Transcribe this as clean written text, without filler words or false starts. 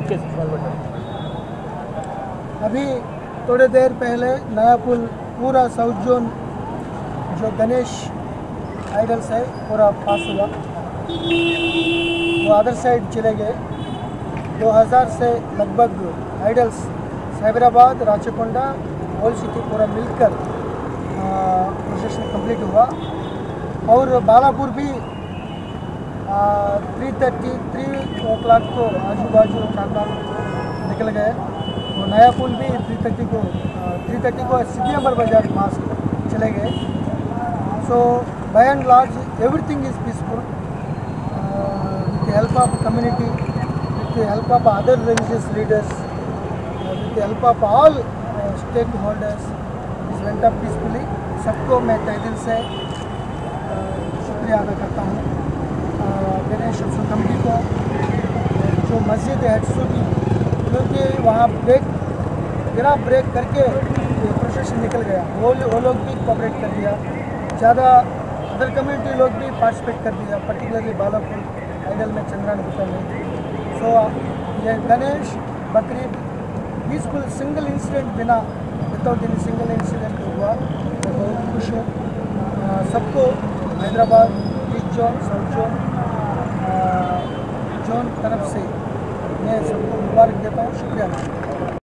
तरीके से सवाल बता। अभी थोड़ी देर पहले नया पुल पूरा साउथ जोन जो गणेश आइडल्स है पूरा पास हुआ, वो अदर साइड चले गए। 2000 से लगभग idols Cyberabad, Rachakonda, old city पूरा मिलकर प्रोसेशन कंप्लीट हुआ। और बालापुर भी 3:33 o'clock को आजू बाजू चांदा निकल गए। वो नया पुल भी 3:30 को सिटी नंबर बाजार पास चले गए। सो by and large everything is peaceful with the help of community, with the help of other religious leaders, with the help of all stakeholders. This went up peacefully. सबको मैं तहे दिल से शुक्रिया अदा करता हूँ। गणेश उत्सव कमेटी को, जो मस्जिद है हेडसू की, क्योंकि वहाँ बिना ब्रेक करके प्रोसेशन निकल गया, वो लोग भी कोऑपरेट कर दिया। ज़्यादा अदर कम्युनिटी लोग भी पार्टिसिपेट कर दिया, पर्टिकुलरली बालापुर आइडल में, चंद्रान गुप्ता में। सो ये Ganesh Bakrid peaceful single incident बिना विदाउट एनी सिंगल इंसिडेंट हुआ। मैं बहुत खुश हूँ। सबको Hyderabad east zone, south zone तरफ से मैं सबको मुबारक देता हूँ। शुक्रिया।